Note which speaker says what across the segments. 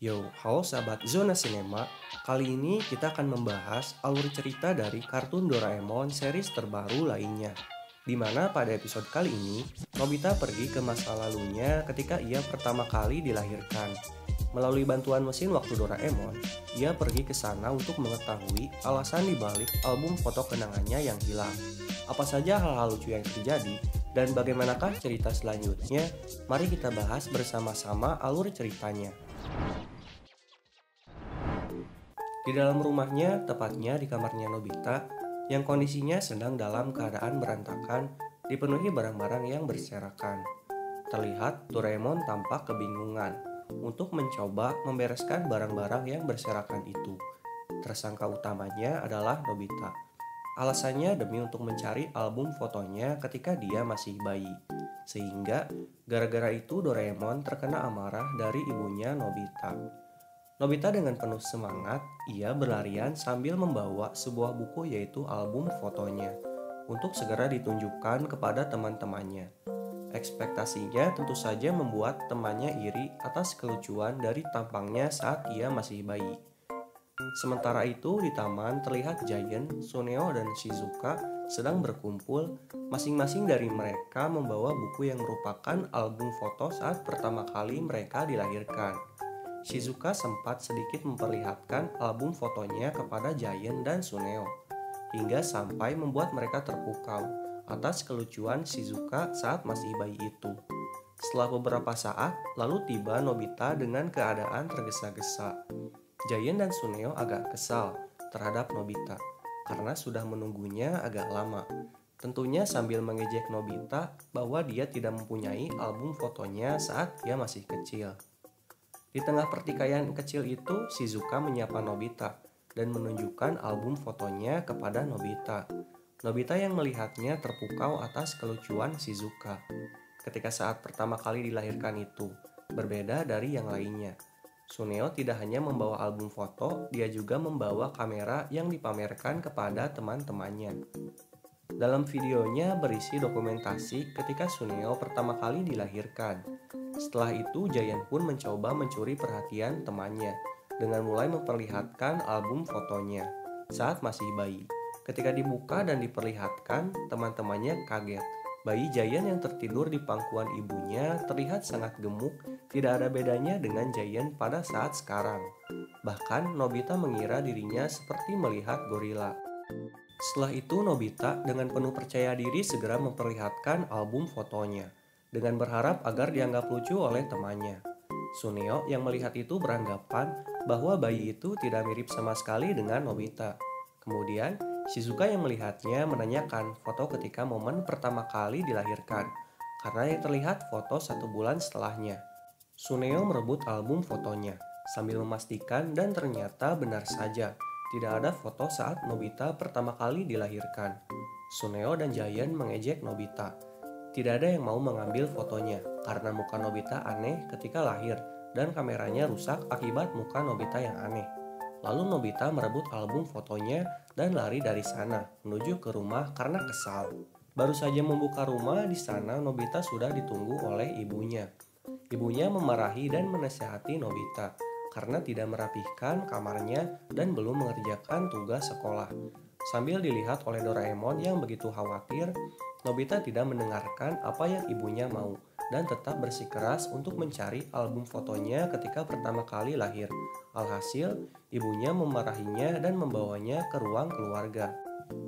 Speaker 1: Yo, halo sahabat Zona Cinema. Kali ini kita akan membahas alur cerita dari kartun Doraemon series terbaru lainnya. Di mana pada episode kali ini, Nobita pergi ke masa lalunya ketika ia pertama kali dilahirkan. Melalui bantuan mesin waktu Doraemon, ia pergi ke sana untuk mengetahui alasan dibalik album foto kenangannya yang hilang. Apa saja hal-hal lucu yang terjadi, dan bagaimanakah cerita selanjutnya? Mari kita bahas bersama-sama alur ceritanya. Di dalam rumahnya, tepatnya di kamarnya Nobita, yang kondisinya sedang dalam keadaan berantakan, dipenuhi barang-barang yang berserakan. Terlihat Doraemon tampak kebingungan untuk mencoba membereskan barang-barang yang berserakan itu. Tersangka utamanya adalah Nobita. Alasannya demi untuk mencari album fotonya ketika dia masih bayi. Sehingga gara-gara itu Doraemon terkena amarah dari ibunya Nobita. Nobita dengan penuh semangat, ia berlarian sambil membawa sebuah buku yaitu album fotonya untuk segera ditunjukkan kepada teman-temannya. Ekspektasinya tentu saja membuat temannya iri atas kelucuan dari tampangnya saat ia masih bayi. Sementara itu di taman terlihat Giant, Suneo, dan Shizuka sedang berkumpul. Masing-masing dari mereka membawa buku yang merupakan album foto saat pertama kali mereka dilahirkan. Shizuka sempat sedikit memperlihatkan album fotonya kepada Giant dan Suneo, hingga sampai membuat mereka terpukau atas kelucuan Shizuka saat masih bayi itu. Setelah beberapa saat, lalu tiba Nobita dengan keadaan tergesa-gesa. Giant dan Suneo agak kesal terhadap Nobita karena sudah menunggunya agak lama. Tentunya sambil mengejek Nobita bahwa dia tidak mempunyai album fotonya saat dia masih kecil. Di tengah pertikaian kecil itu, Shizuka menyapa Nobita dan menunjukkan album fotonya kepada Nobita. Nobita yang melihatnya terpukau atas kelucuan Shizuka ketika saat pertama kali dilahirkan itu, berbeda dari yang lainnya. Suneo tidak hanya membawa album foto, dia juga membawa kamera yang dipamerkan kepada teman-temannya. Dalam videonya berisi dokumentasi ketika Suneo pertama kali dilahirkan. Setelah itu, Giant pun mencoba mencuri perhatian temannya dengan mulai memperlihatkan album fotonya saat masih bayi. Ketika dibuka dan diperlihatkan, teman-temannya kaget. Bayi Giant yang tertidur di pangkuan ibunya terlihat sangat gemuk, tidak ada bedanya dengan Giant pada saat sekarang. Bahkan Nobita mengira dirinya seperti melihat gorila. Setelah itu Nobita dengan penuh percaya diri segera memperlihatkan album fotonya dengan berharap agar dianggap lucu oleh temannya. Suneo yang melihat itu beranggapan bahwa bayi itu tidak mirip sama sekali dengan Nobita. Kemudian Shizuka yang melihatnya menanyakan foto ketika momen pertama kali dilahirkan karena yang terlihat foto 1 bulan setelahnya. Suneo merebut album fotonya sambil memastikan dan ternyata benar saja tidak ada foto saat Nobita pertama kali dilahirkan. Suneo dan Giant mengejek Nobita. Tidak ada yang mau mengambil fotonya karena muka Nobita aneh ketika lahir dan kameranya rusak akibat muka Nobita yang aneh. Lalu Nobita merebut album fotonya dan lari dari sana menuju ke rumah karena kesal. Baru saja membuka rumah, di sana Nobita sudah ditunggu oleh ibunya. Ibunya memarahi dan menasihati Nobita karena tidak merapihkan kamarnya dan belum mengerjakan tugas sekolah. Sambil dilihat oleh Doraemon yang begitu khawatir, Nobita tidak mendengarkan apa yang ibunya mau dan tetap bersikeras untuk mencari album fotonya ketika pertama kali lahir. Alhasil, ibunya memarahinya dan membawanya ke ruang keluarga.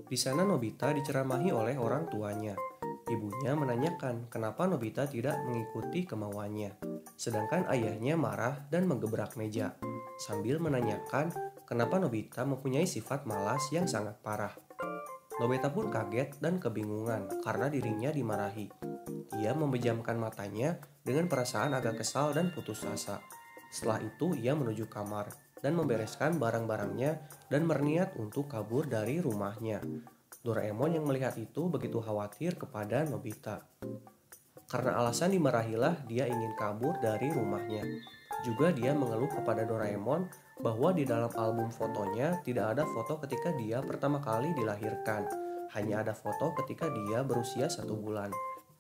Speaker 1: Di sana Nobita diceramahi oleh orang tuanya. Ibunya menanyakan kenapa Nobita tidak mengikuti kemauannya, sedangkan ayahnya marah dan menggebrak meja, sambil menanyakan kenapa Nobita mempunyai sifat malas yang sangat parah. Nobita pun kaget dan kebingungan karena dirinya dimarahi. Ia memejamkan matanya dengan perasaan agak kesal dan putus asa. Setelah itu ia menuju kamar dan membereskan barang-barangnya dan berniat untuk kabur dari rumahnya. Doraemon yang melihat itu begitu khawatir kepada Nobita. Karena alasan dimarahilah dia ingin kabur dari rumahnya. Juga dia mengeluh kepada Doraemon bahwa di dalam album fotonya tidak ada foto ketika dia pertama kali dilahirkan. Hanya ada foto ketika dia berusia 1 bulan.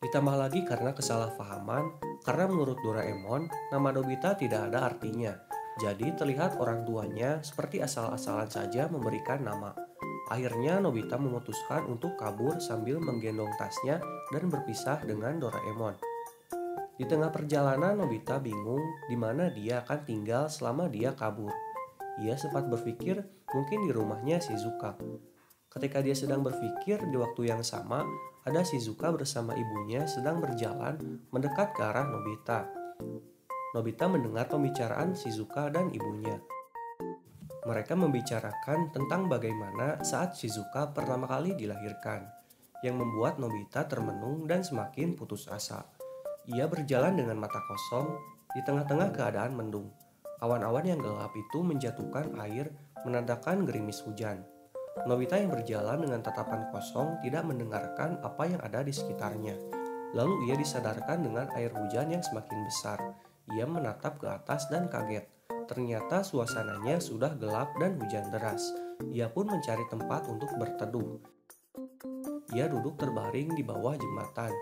Speaker 1: Ditambah lagi karena kesalahpahaman, karena menurut Doraemon, nama Nobita tidak ada artinya. Jadi terlihat orang tuanya seperti asal-asalan saja memberikan nama. Akhirnya Nobita memutuskan untuk kabur sambil menggendong tasnya dan berpisah dengan Doraemon. Di tengah perjalanan Nobita bingung di mana dia akan tinggal selama dia kabur. Ia sempat berpikir mungkin di rumahnya Shizuka. Ketika dia sedang berpikir, di waktu yang sama ada Shizuka bersama ibunya sedang berjalan mendekat ke arah Nobita. Nobita mendengar pembicaraan Shizuka dan ibunya. Mereka membicarakan tentang bagaimana saat Shizuka pertama kali dilahirkan, yang membuat Nobita termenung dan semakin putus asa. Ia berjalan dengan mata kosong di tengah-tengah keadaan mendung. Awan-awan yang gelap itu menjatuhkan air, menandakan gerimis hujan. Nobita yang berjalan dengan tatapan kosong tidak mendengarkan apa yang ada di sekitarnya. Lalu ia disadarkan dengan air hujan yang semakin besar. Ia menatap ke atas dan kaget. Ternyata suasananya sudah gelap dan hujan deras. Ia pun mencari tempat untuk berteduh. Ia duduk terbaring di bawah jembatan.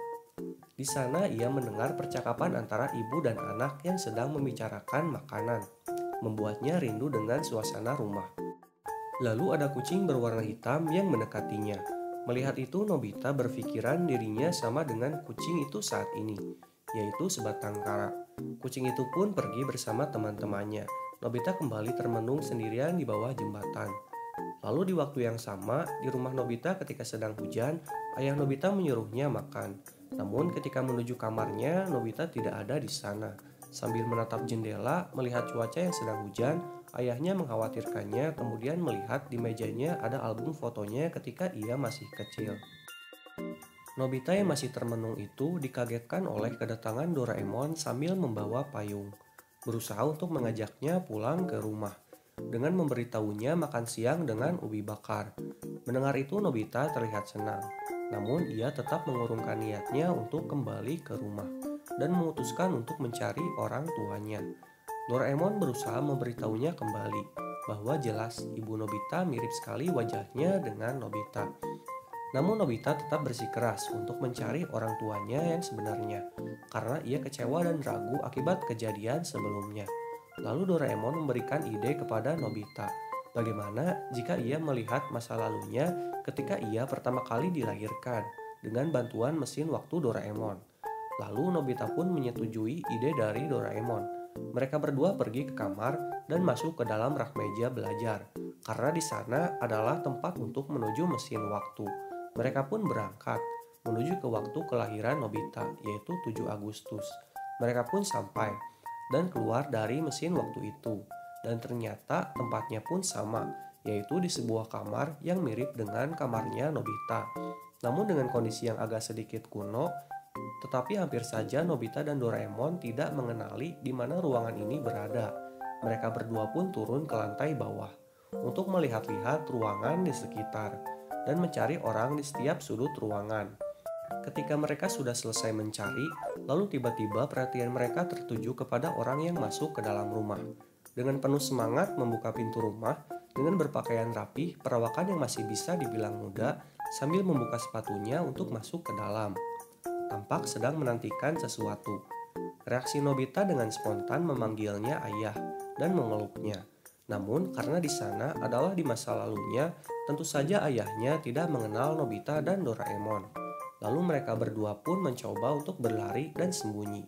Speaker 1: Di sana ia mendengar percakapan antara ibu dan anak yang sedang membicarakan makanan. Membuatnya rindu dengan suasana rumah. Lalu ada kucing berwarna hitam yang mendekatinya. Melihat itu Nobita berpikiran dirinya sama dengan kucing itu saat ini, yaitu sebatang kara. Kucing itu pun pergi bersama teman-temannya. Nobita kembali termenung sendirian di bawah jembatan. Lalu di waktu yang sama, di rumah Nobita ketika sedang hujan, ayah Nobita menyuruhnya makan. Namun ketika menuju kamarnya, Nobita tidak ada di sana. Sambil menatap jendela, melihat cuaca yang sedang hujan, ayahnya mengkhawatirkannya, kemudian melihat di mejanya ada album fotonya ketika ia masih kecil. Nobita yang masih termenung itu dikagetkan oleh kedatangan Doraemon sambil membawa payung, berusaha untuk mengajaknya pulang ke rumah, dengan memberitahunya makan siang dengan ubi bakar. Mendengar itu Nobita terlihat senang, namun ia tetap mengurungkan niatnya untuk kembali ke rumah, dan memutuskan untuk mencari orang tuanya. Doraemon berusaha memberitahunya kembali, bahwa jelas ibu Nobita mirip sekali wajahnya dengan Nobita. Namun Nobita tetap bersikeras untuk mencari orang tuanya yang sebenarnya, karena ia kecewa dan ragu akibat kejadian sebelumnya. Lalu Doraemon memberikan ide kepada Nobita, bagaimana jika ia melihat masa lalunya ketika ia pertama kali dilahirkan, dengan bantuan mesin waktu Doraemon. Lalu Nobita pun menyetujui ide dari Doraemon. Mereka berdua pergi ke kamar dan masuk ke dalam rak meja belajar, karena di sana adalah tempat untuk menuju mesin waktu. Mereka pun berangkat menuju ke waktu kelahiran Nobita, yaitu 7 Agustus. Mereka pun sampai dan keluar dari mesin waktu itu. Dan ternyata tempatnya pun sama, yaitu di sebuah kamar yang mirip dengan kamarnya Nobita. Namun dengan kondisi yang agak sedikit kuno, tetapi hampir saja Nobita dan Doraemon tidak mengenali di mana ruangan ini berada. Mereka berdua pun turun ke lantai bawah untuk melihat-lihat ruangan di sekitar dan mencari orang di setiap sudut ruangan. Ketika mereka sudah selesai mencari, lalu tiba-tiba perhatian mereka tertuju kepada orang yang masuk ke dalam rumah. Dengan penuh semangat membuka pintu rumah, dengan berpakaian rapi, perawakan yang masih bisa dibilang muda, sambil membuka sepatunya untuk masuk ke dalam. Tampak sedang menantikan sesuatu. Reaksi Nobita dengan spontan memanggilnya ayah dan memeluknya. Namun karena di sana adalah di masa lalunya, tentu saja ayahnya tidak mengenal Nobita dan Doraemon. Lalu mereka berdua pun mencoba untuk berlari dan sembunyi.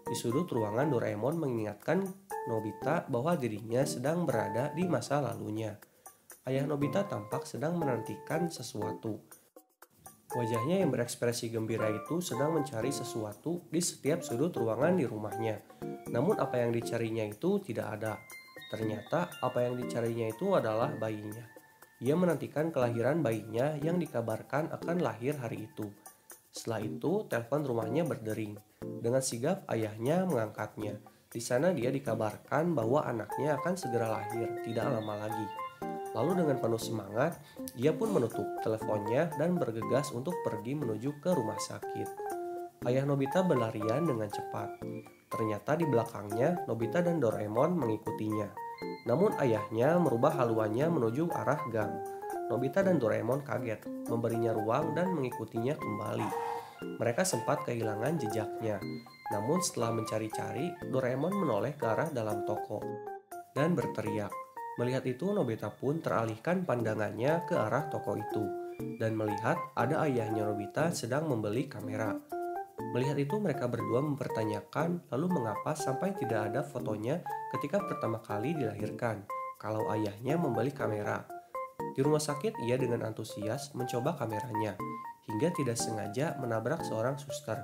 Speaker 1: Di sudut ruangan Doraemon mengingatkan Nobita bahwa dirinya sedang berada di masa lalunya. Ayah Nobita tampak sedang menantikan sesuatu. Wajahnya yang berekspresi gembira itu sedang mencari sesuatu di setiap sudut ruangan di rumahnya. Namun apa yang dicarinya itu tidak ada. Ternyata apa yang dicarinya itu adalah bayinya. Ia menantikan kelahiran bayinya yang dikabarkan akan lahir hari itu. Setelah itu, telepon rumahnya berdering. Dengan sigap ayahnya mengangkatnya. Di sana dia dikabarkan bahwa anaknya akan segera lahir, tidak lama lagi. Lalu dengan penuh semangat, ia pun menutup teleponnya dan bergegas untuk pergi menuju ke rumah sakit. Ayah Nobita berlarian dengan cepat. Ternyata di belakangnya Nobita dan Doraemon mengikutinya. Namun ayahnya merubah haluannya menuju arah gang. Nobita dan Doraemon kaget, memberinya ruang dan mengikutinya kembali. Mereka sempat kehilangan jejaknya. Namun setelah mencari-cari, Doraemon menoleh ke arah dalam toko. dan berteriak. Melihat itu, Nobita pun teralihkan pandangannya ke arah toko itu dan melihat ada ayahnya Nobita sedang membeli kamera. Melihat itu, mereka berdua mempertanyakan lalu mengapa sampai tidak ada fotonya ketika pertama kali dilahirkan kalau ayahnya membeli kamera. Di rumah sakit, ia dengan antusias mencoba kameranya hingga tidak sengaja menabrak seorang suster.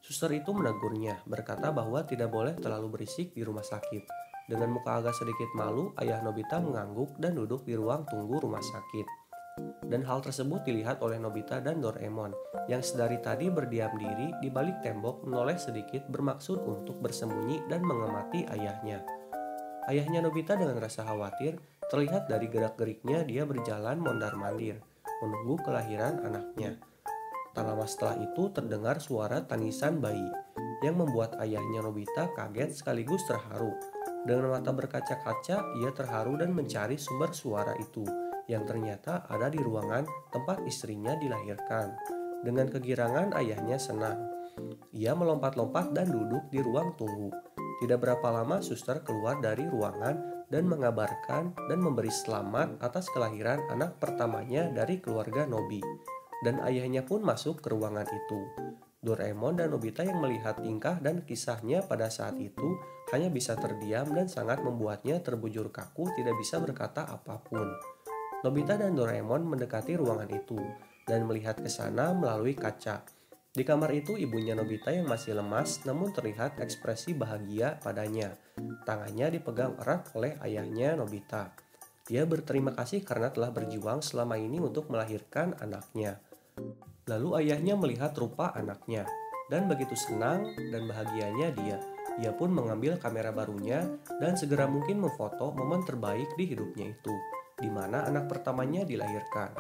Speaker 1: Suster itu menegurnya, berkata bahwa tidak boleh terlalu berisik di rumah sakit. Dengan muka agak sedikit malu, ayah Nobita mengangguk dan duduk di ruang tunggu rumah sakit. Dan hal tersebut dilihat oleh Nobita dan Doraemon yang sedari tadi berdiam diri di balik tembok menoleh sedikit bermaksud untuk bersembunyi dan mengamati ayahnya. Ayahnya Nobita dengan rasa khawatir terlihat dari gerak-geriknya dia berjalan mondar-mandir menunggu kelahiran anaknya. Tak lama setelah itu terdengar suara tangisan bayi yang membuat ayahnya Nobita kaget sekaligus terharu. Dengan mata berkaca-kaca, ia terharu dan mencari sumber suara itu yang ternyata ada di ruangan tempat istrinya dilahirkan. Dengan kegirangan, ayahnya senang. Ia melompat-lompat dan duduk di ruang tunggu. Tidak berapa lama suster keluar dari ruangan dan mengabarkan dan memberi selamat atas kelahiran anak pertamanya dari keluarga Nobi. Dan ayahnya pun masuk ke ruangan itu. Doraemon dan Nobita yang melihat tingkah dan kisahnya pada saat itu hanya bisa terdiam dan sangat membuatnya terbujur kaku tidak bisa berkata apapun. Nobita dan Doraemon mendekati ruangan itu dan melihat ke sana melalui kaca. Di kamar itu ibunya Nobita yang masih lemas namun terlihat ekspresi bahagia padanya. Tangannya dipegang erat oleh ayahnya Nobita. Dia berterima kasih karena telah berjuang selama ini untuk melahirkan anaknya. Lalu ayahnya melihat rupa anaknya dan begitu senang dan bahagianya dia. Ia pun mengambil kamera barunya dan segera mungkin memfoto momen terbaik di hidupnya itu, di mana anak pertamanya dilahirkan.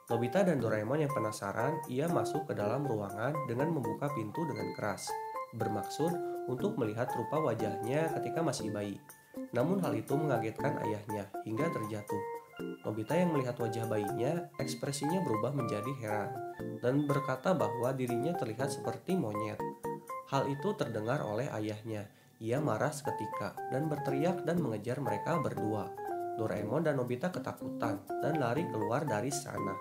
Speaker 1: Nobita dan Doraemon yang penasaran, ia masuk ke dalam ruangan dengan membuka pintu dengan keras, bermaksud untuk melihat rupa wajahnya ketika masih bayi. Namun hal itu mengagetkan ayahnya hingga terjatuh. Nobita yang melihat wajah bayinya, ekspresinya berubah menjadi heran dan berkata bahwa dirinya terlihat seperti monyet. Hal itu terdengar oleh ayahnya. Ia marah seketika dan berteriak dan mengejar mereka berdua. Doraemon dan Nobita ketakutan dan lari keluar dari sana.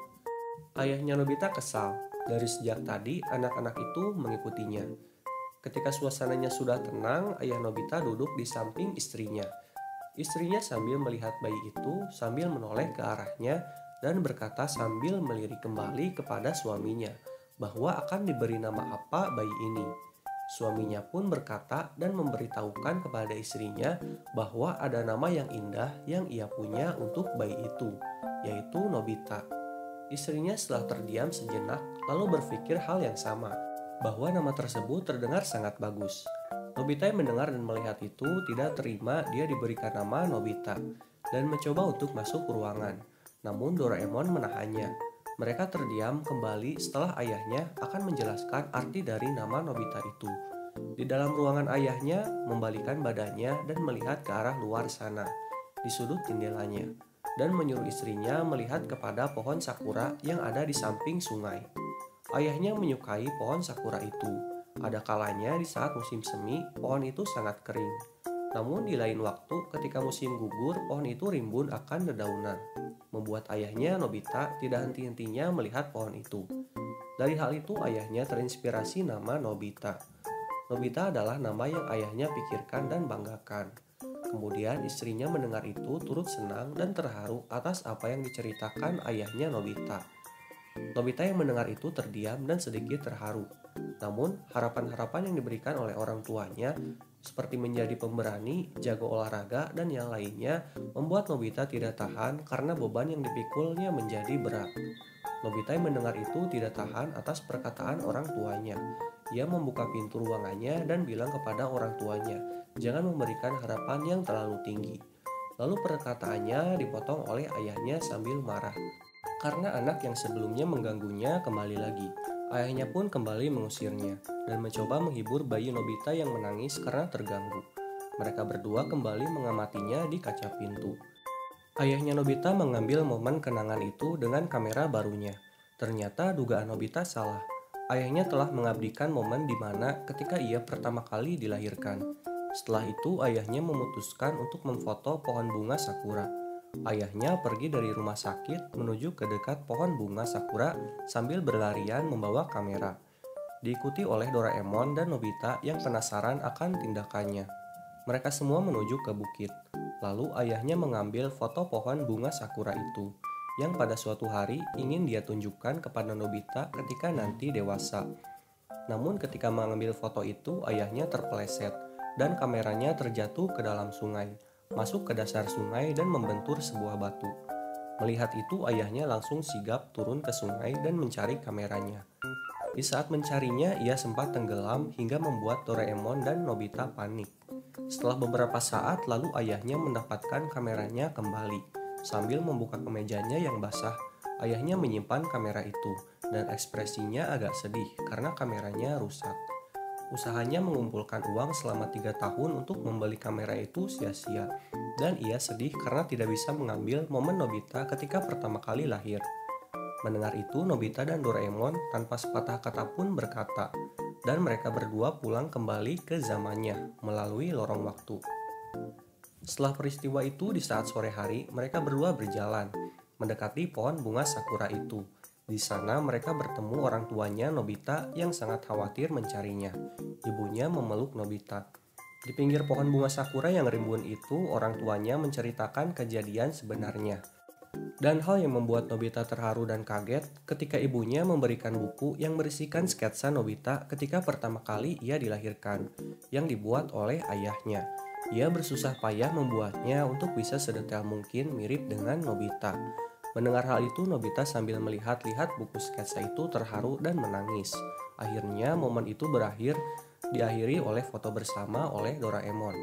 Speaker 1: Ayahnya Nobita kesal. Dari sejak tadi anak-anak itu mengikutinya. Ketika suasananya sudah tenang, ayah Nobita duduk di samping istrinya. Istrinya sambil melihat bayi itu sambil menoleh ke arahnya dan berkata sambil melirik kembali kepada suaminya bahwa akan diberi nama apa bayi ini. Suaminya pun berkata dan memberitahukan kepada istrinya bahwa ada nama yang indah yang ia punya untuk bayi itu, yaitu Nobita. Istrinya setelah terdiam sejenak lalu berpikir hal yang sama, bahwa nama tersebut terdengar sangat bagus. Nobita yang mendengar dan melihat itu tidak terima dia diberikan nama Nobita dan mencoba untuk masuk ke ruangan. Namun Doraemon menahannya. Mereka terdiam kembali setelah ayahnya akan menjelaskan arti dari nama Nobita itu. Di dalam ruangan ayahnya membalikkan badannya dan melihat ke arah luar sana, di sudut jendelanya, dan menyuruh istrinya melihat kepada pohon sakura yang ada di samping sungai. Ayahnya menyukai pohon sakura itu. Ada kalanya di saat musim semi, pohon itu sangat kering. Namun di lain waktu ketika musim gugur, pohon itu rimbun akan dedaunan, membuat ayahnya Nobita tidak henti-hentinya melihat pohon itu. Dari hal itu ayahnya terinspirasi nama Nobita. Nobita adalah nama yang ayahnya pikirkan dan banggakan. Kemudian istrinya mendengar itu turut senang dan terharu atas apa yang diceritakan ayahnya Nobita. Nobita yang mendengar itu terdiam dan sedikit terharu. Namun, harapan-harapan yang diberikan oleh orang tuanya, seperti menjadi pemberani, jago olahraga, dan yang lainnya, membuat Nobita tidak tahan karena beban yang dipikulnya menjadi berat. Nobita yang mendengar itu tidak tahan atas perkataan orang tuanya. Ia membuka pintu ruangannya dan bilang kepada orang tuanya, jangan memberikan harapan yang terlalu tinggi. Lalu perkataannya dipotong oleh ayahnya sambil marah. Karena anak yang sebelumnya mengganggunya kembali lagi, ayahnya pun kembali mengusirnya dan mencoba menghibur bayi Nobita yang menangis karena terganggu. Mereka berdua kembali mengamatinya di kaca pintu. Ayahnya Nobita mengambil momen kenangan itu dengan kamera barunya. Ternyata dugaan Nobita salah. Ayahnya telah mengabdikan momen di mana ketika ia pertama kali dilahirkan. Setelah itu, ayahnya memutuskan untuk memfoto pohon bunga sakura. Ayahnya pergi dari rumah sakit menuju ke dekat pohon bunga sakura sambil berlarian membawa kamera. Diikuti oleh Doraemon dan Nobita yang penasaran akan tindakannya. Mereka semua menuju ke bukit. Lalu ayahnya mengambil foto pohon bunga sakura itu, yang pada suatu hari ingin dia tunjukkan kepada Nobita ketika nanti dewasa. Namun ketika mengambil foto itu, ayahnya terpeleset dan kameranya terjatuh ke dalam sungai, masuk ke dasar sungai dan membentur sebuah batu. Melihat itu, ayahnya langsung sigap turun ke sungai dan mencari kameranya. Di saat mencarinya, ia sempat tenggelam hingga membuat Doraemon dan Nobita panik. Setelah beberapa saat, lalu ayahnya mendapatkan kameranya kembali. Sambil membuka kemejanya yang basah, ayahnya menyimpan kamera itu, dan ekspresinya agak sedih karena kameranya rusak. Usahanya mengumpulkan uang selama 3 tahun untuk membeli kamera itu sia-sia, dan ia sedih karena tidak bisa mengambil momen Nobita ketika pertama kali lahir. Mendengar itu, Nobita dan Doraemon tanpa sepatah kata pun berkata, dan mereka berdua pulang kembali ke zamannya melalui lorong waktu. Setelah peristiwa itu, di saat sore hari, mereka berdua berjalan, mendekati pohon bunga sakura itu. Di sana mereka bertemu orang tuanya Nobita yang sangat khawatir mencarinya. Ibunya memeluk Nobita. Di pinggir pohon bunga sakura yang rimbun itu, orang tuanya menceritakan kejadian sebenarnya. Dan hal yang membuat Nobita terharu dan kaget ketika ibunya memberikan buku yang berisikan sketsa Nobita ketika pertama kali ia dilahirkan, yang dibuat oleh ayahnya. Ia bersusah payah membuatnya untuk bisa sedetail mungkin mirip dengan Nobita. Mendengar hal itu, Nobita sambil melihat-lihat buku sketsa itu terharu dan menangis. Akhirnya momen itu diakhiri oleh foto bersama oleh Doraemon.